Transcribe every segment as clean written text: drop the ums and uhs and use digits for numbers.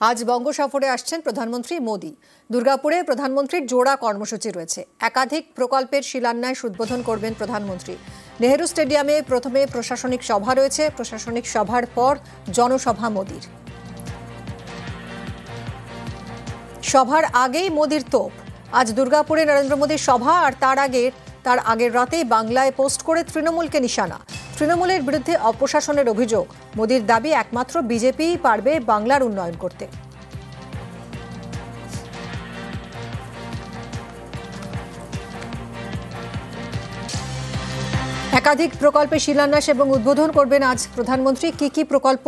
আজ বঙ্গ সফরে আসছেন প্রধানমন্ত্রী মোদী। দুর্গাপুরে প্রধানমন্ত্রীর জোড়া কর্মসূচি রয়েছে। একাধিক প্রকল্পের শিলান্যাস উদ্বোধন করবেন প্রধানমন্ত্রী। নেহেরু স্টেডিয়ামে প্রথমে প্রশাসনিক সভা রয়েছে। প্রশাসনিক সভার পর জনসভা মোদীর। সভার আগেই মোদীর তোপ। আজ দুর্গাপুরে নরেন্দ্র মোদীর সভা, আর তার আগের রাতেই বাংলায় পোস্ট করে তৃণমূলকে নিশানা। তৃণমূলের বিরুদ্ধে অপশাসনের অভিযোগ। মোদীর দাবি একমাত্র বিজেপিই পারবে বাংলার উন্নয়ন করতে। একাধিক প্রকল্পের শিলান্যাস এবং উদ্বোধন করবেন আজ প্রধানমন্ত্রী। কি প্রকল্প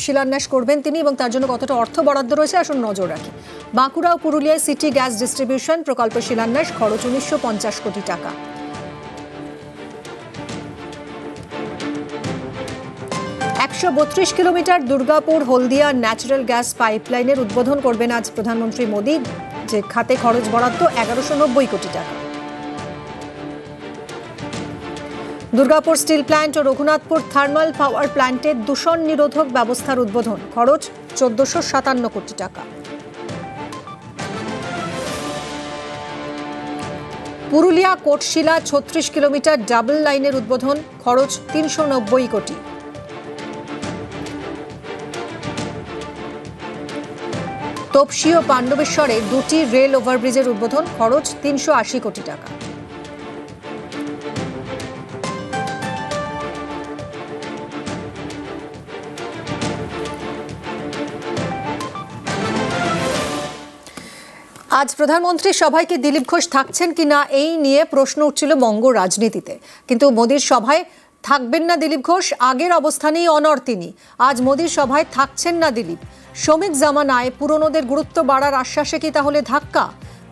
শিলান্যাস করবেন তিনি এবং তার জন্য কতটা অর্থ বরাদ্দ রয়েছে আসুন নজর রাখি। বাঁকুড়া ও পুরুলিয়ায় সিটি গ্যাস ডিস্ট্রিবিউশন প্রকল্পের শিলান্যাস, খরচ ১৯৫০ কোটি টাকা। ১৩২ কিলোমিটার দুর্গাপুর হলদিয়া ন্যাচারাল গ্যাস পাইপলাইনের উদ্বোধন করবেন আজ প্রধানমন্ত্রী মোদী, যে খাতে খরচ বরাদ্দ ১১৯০ কোটি টাকা। দুর্গাপুর স্টিল প্ল্যান্ট ও রঘুনাথপুর থার্মাল পাওয়ার প্ল্যান্টের দূষণ নিরোধক ব্যবস্থার উদ্বোধন, খরচ ১৪৫৭ কোটি টাকা। পুরুলিয়া কোটশিলা ৩৬ কিলোমিটার ডাবল লাইনের উদ্বোধন, খরচ ৩৯০ কোটি। তপসি ও পাণ্ডবেশ্বরে দুটি রেল ওভারব্রিজের উদ্বোধন, খরচ ৩৮০ কোটি টাকা। আজ প্রধানমন্ত্রীর সভায় কি দিলীপ ঘোষ থাকছেন কিনা এই নিয়ে প্রশ্ন উঠছিল বঙ্গ রাজনীতিতে, কিন্তু মোদীর সভায় থাকবেন না দিলীপ ঘোষ, আগের অবস্থানেই অনড় তিনি। আজ মোদীর সভায় থাকছেন না দিলীপ। শ্রমিক জামানায় পুরনোদের গুরুত্ব বাড়ার আশ্বাসে কি তাহলে ধাক্কা?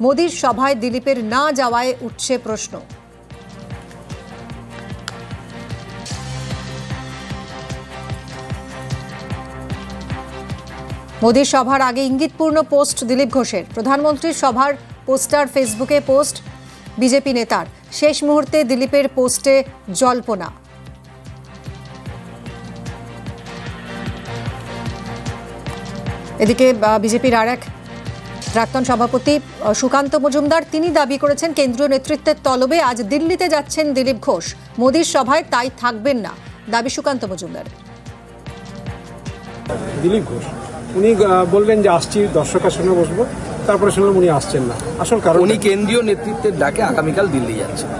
মোদীর সভায় দিলীপের না যাওয়ায় উঠছে প্রশ্ন। মোদীর সভার আগে ইঙ্গিতপূর্ণ পোস্ট দিলীপ ঘোষের। প্রধানমন্ত্রীর সভার পোস্টার ফেসবুকে পোস্ট বিজেপি নেতার। শেষ মুহূর্তে দিলীপের পোস্টে জল্পনা। এদিকে বিজেপির আর এক প্রাক্তন সভাপতি সুকান্ত মজুমদার, তিনি দাবি করেছেন কেন্দ্রীয় নেতৃত্বের তলবে আজ দিল্লিতে যাচ্ছেন দিলীপ ঘোষ। মোদীর সভায় তাই থাকবেন না, দাবি সুকান্ত মজুমদারের। দিলীপ ঘোষ উনি বললেন যে আসছি, দর্শকের সঙ্গে বসবো, তারপরে শুনলাম উনি আসছেন না। আসল কারণ উনি কেন্দ্রীয় নেতৃত্বের ডাকে আগামীকাল দিল্লি যাচ্ছেন,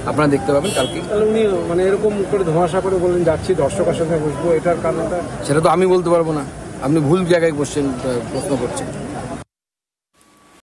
আপনারা দেখতে পাবেন কালকে। তাহলে উনি মানে এরকম করে ধোঁয়াশা করে বললেন যাচ্ছি, দর্শকের সঙ্গে বসবো, এটার কারণটা সেটা তো আমি বলতে পারবো না। আপনি ভুল জায়গায় প্রশ্ন করছেন।